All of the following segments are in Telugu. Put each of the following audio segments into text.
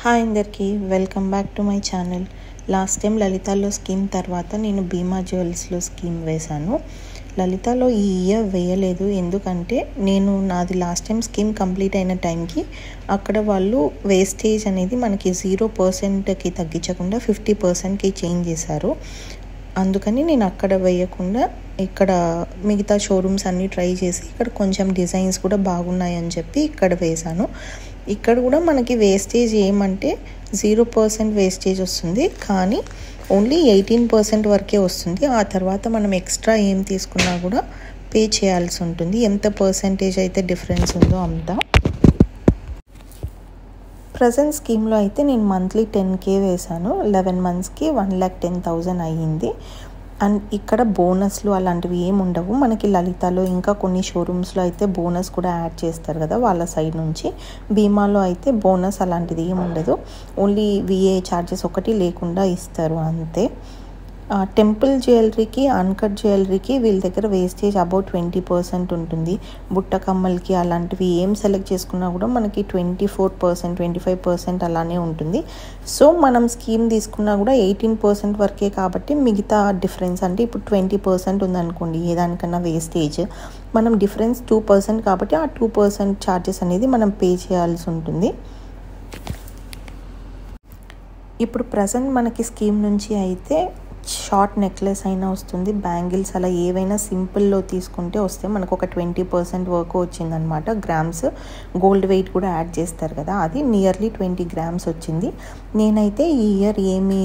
హాయ్ అందరికీ welcome back to my channel. Last time లలితాలో స్కీమ్ తర్వాత నేను భీమా జ్యువెల్స్లో స్కీమ్ వేశాను. లలితాలో ఈ ఇయర్ వేయలేదు, ఎందుకంటే నాది లాస్ట్ టైం స్కీమ్ కంప్లీట్ అయిన టైంకి అక్కడ వాళ్ళు వేస్టేజ్ అనేది మనకి 0%కి తగ్గించకుండా 50%కి చేంజ్ చేశారు. అందుకని నేను అక్కడ వేయకుండా ఇక్కడ మిగతా షోరూమ్స్ అన్నీ ట్రై చేసి ఇక్కడ కొంచెం డిజైన్స్ కూడా బాగున్నాయని చెప్పి ఇక్కడ వేశాను. ఇక్కడ కూడా మనకి వేస్టేజ్ ఏమంటే 0% వేస్టేజ్ వస్తుంది, కానీ ఓన్లీ 18% వరకే వస్తుంది. ఆ తర్వాత మనం ఎక్స్ట్రా ఏం తీసుకున్నా కూడా పే చేయాల్సి ఉంటుంది. ఎంత పర్సెంటేజ్ అయితే డిఫరెన్స్ ఉందో అంతా. ప్రజెంట్ స్కీమ్లో అయితే నేను మంత్లీ 10K వేశాను. 11 మంత్స్కి 1,10,000 అయ్యింది. అండ్ ఇక్కడ బోనస్లు అలాంటివి ఏమి ఉండవు. మనకి లలితాలో ఇంకా కొన్ని షోరూమ్స్లో అయితే బోనస్ కూడా యాడ్ చేస్తారు కదా వాళ్ళ సైడ్ నుంచి. భీమాలో అయితే బోనస్ అలాంటిది ఏమి ఉండదు, ఓన్లీ VA ఛార్జెస్ ఒకటి లేకుండా ఇస్తారు అంతే. టెంపుల్ జ్యువెలరీకి, అన్కట్ జ్యువెలరీకి వీళ్ళ దగ్గర వేస్టేజ్ అబౌట్ 20% ఉంటుంది. బుట్ట కమ్మలకి అలాంటివి ఏం సెలెక్ట్ చేసుకున్నా కూడా మనకి 24%, 25% అలానే ఉంటుంది. సో మనం స్కీమ్ తీసుకున్నా కూడా 18% వరకే కాబట్టి మిగతా డిఫరెన్స్ అంటే ఇప్పుడు 20% ఉందనుకోండి ఏదానికన్నా వేస్టేజ్, మనం డిఫరెన్స్ 2% కాబట్టి ఆ 2% ఛార్జెస్ అనేది మనం పే చేయాల్సి ఉంటుంది. ఇప్పుడు ప్రజెంట్ మనకి స్కీమ్ నుంచి అయితే షార్ట్ నెక్లెస్ అయినా వస్తుంది, బ్యాంగిల్స్ అలా ఏవైనా సింపుల్లో తీసుకుంటే వస్తే మనకు ఒక 20% వరకు వచ్చిందనమాట. గ్రామ్స్ గోల్డ్ వెయిట్ కూడా యాడ్ చేస్తారు కదా, అది నియర్లీ 20 గ్రామ్స్ వచ్చింది. నేనైతే ఈ ఇయర్ ఏమీ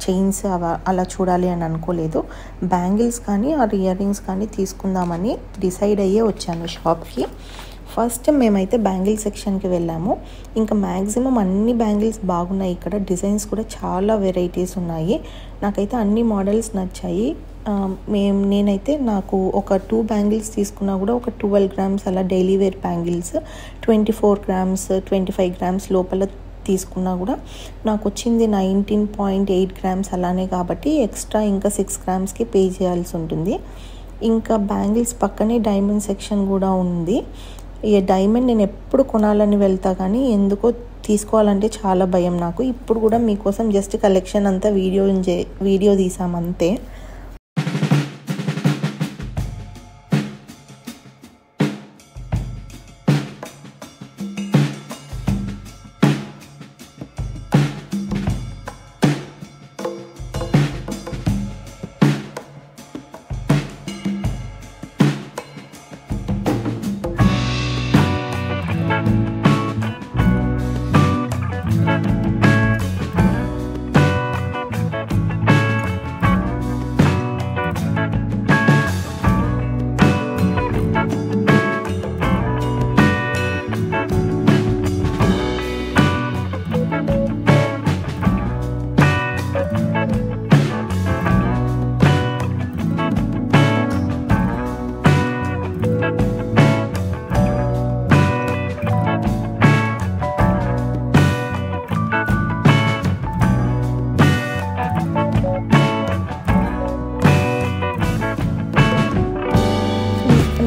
చైన్స్ అలా చూడాలి అని అనుకోలేదు. బ్యాంగిల్స్ కానీ ఆర్ ఇయర్ రింగ్స్ కానీ తీసుకుందామని డిసైడ్ అయ్యే వచ్చాను షాప్కి. ఫస్ట్ మేమైతే బ్యాంగిల్ సెక్షన్కి వెళ్ళాము. ఇంకా మ్యాక్సిమం అన్ని బ్యాంగిల్స్ బాగున్నాయి. ఇక్కడ డిజైన్స్ కూడా చాలా వెరైటీస్ ఉన్నాయి. నాకైతే అన్ని మోడల్స్ నచ్చాయి. నేనైతే నాకు ఒక 2 బ్యాంగిల్స్ తీసుకున్నా కూడా ఒక 12 గ్రామ్స్ అలా daily wear bangles, 24 grams 25 grams లోపల తీసుకున్నా కూడా నాకు వచ్చింది 19.8 గ్రామ్స్ అలానే, కాబట్టి ఎక్స్ట్రా ఇంకా 6 గ్రామ్స్కి పే చేయాల్సి ఉంటుంది. ఇంకా బ్యాంగిల్స్ పక్కనే డైమండ్ సెక్షన్ కూడా ఉంది. ఈ డైమండ్ నేను ఎప్పుడు కొనాలని వెళ్తా కానీ ఎందుకో తీసుకోవాలంటే చాలా భయం నాకు. ఇప్పుడు కూడా మీకోసం జస్ట్ కలెక్షన్ అంతా వీడియో తీసామంతే.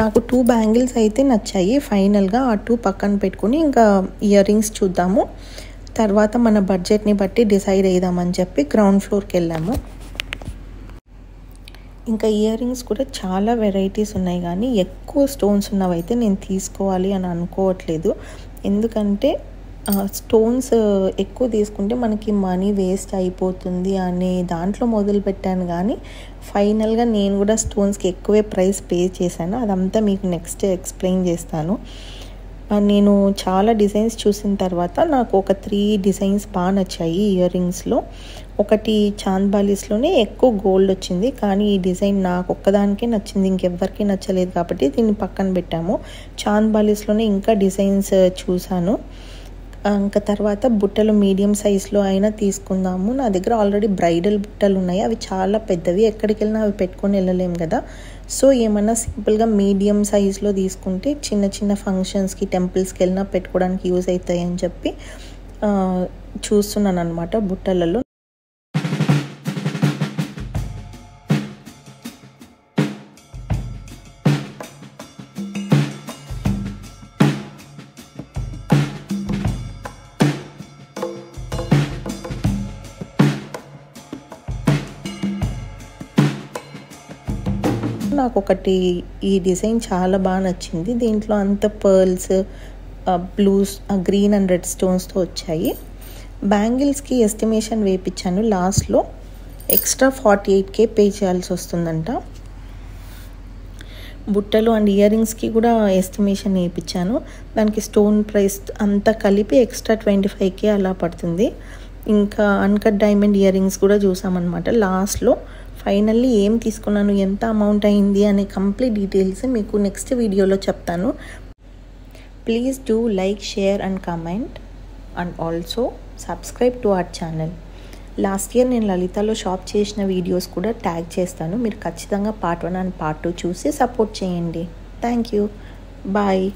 నాకు 2 బ్యాంగిల్స్ అయితే నచ్చాయి. ఫైనల్గా ఆ 2 పక్కన పెట్టుకుని ఇంకా ఇయర్ రింగ్స్ చూద్దాము, తర్వాత మన బడ్జెట్ని బట్టి డిసైడ్ అయ్దామని చెప్పి గ్రౌండ్ ఫ్లోర్కి వెళ్ళాము. ఇంకా ఇయర్ రింగ్స్ కూడా చాలా వెరైటీస్ ఉన్నాయి, కానీ ఎక్కువ స్టోన్స్ ఉన్నవైతే నేను తీసుకోవాలి అని అనుకోవట్లేదు. ఎందుకంటే స్టోన్స్ ఎక్కువ తీసుకుంటే మనకి మనీ వేస్ట్ అయిపోతుంది అనే దాంట్లో మొదలు పెట్టాను, కానీ ఫైనల్గా నేను కూడా స్టోన్స్కి ఎక్కువే ప్రైస్ పే చేశాను. అదంతా మీకు నెక్స్ట్ ఎక్స్ప్లెయిన్ చేస్తాను. నేను చాలా డిజైన్స్ చూసిన తర్వాత నాకు ఒక 3 డిజైన్స్ బాగా నచ్చాయి ఇయర్ రింగ్స్లో. ఒకటి చాంద్ బాలీస్లోనే ఎక్కువ గోల్డ్ వచ్చింది, కానీ ఈ డిజైన్ నాకు ఒక్కదానికే నచ్చింది, ఇంకెవ్వరికి నచ్చలేదు కాబట్టి దీన్ని పక్కన పెట్టాము. చాంద్ బాలీస్లోనే ఇంకా డిజైన్స్ చూశాను. ఇంకా తర్వాత బుట్టలు మీడియం సైజులో అయినా తీసుకుందాము. నా దగ్గర ఆల్రెడీ బ్రైడల్ బుట్టలు ఉన్నాయి, అవి చాలా పెద్దవి, ఎక్కడికి వెళ్ళినా అవి పెట్టుకొని వెళ్ళలేము కదా. సో ఏమన్నా సింపుల్గా మీడియం సైజులో తీసుకుంటే చిన్న చిన్న ఫంక్షన్స్కి, టెంపుల్స్కి వెళ్ళినా పెట్టుకోవడానికి యూజ్ అవుతాయి అని చెప్పి చూస్తున్నాను అనమాట బుట్టలలో. నాకు ఒకటి ఈ డిజైన్ చాలా బాగా నచ్చింది. దీంట్లో అంత pearls, blues, green and red స్టోన్స్తో వచ్చాయి. బ్యాంగిల్స్కి ఎస్టిమేషన్ వేయించాను. లాస్ట్లో ఎక్స్ట్రా 48K పే చేయాల్సి వస్తుందంట. బుట్టలు అండ్ ఇయర్ రింగ్స్కి కూడా ఎస్టిమేషన్ వేయించాను. దానికి స్టోన్ ప్రైస్ అంతా కలిపి ఎక్స్ట్రా 25K అలా పడుతుంది. ఇంకా అన్కట్ డైమండ్ ఇయర్ రింగ్స్ కూడా చూసామన్నమాట. లాస్ట్లో ఫైనల్లీ ఏం తీసుకున్నాను, ఎంత అమౌంట్ అయింది అనే కంప్లీట్ డీటెయిల్స్ మీకు నెక్స్ట్ వీడియోలో చెప్తాను. Please do like, share and comment and also subscribe to our channel. Last year నేను లలితాలో షాప్ చేసిన వీడియోస్ కూడా ట్యాగ్ చేస్తాను. మీరు ఖచ్చితంగా పార్ట్ 1 అండ్ పార్ట్ 2 చూసి సపోర్ట్ చేయండి. Thank you. బాయ్.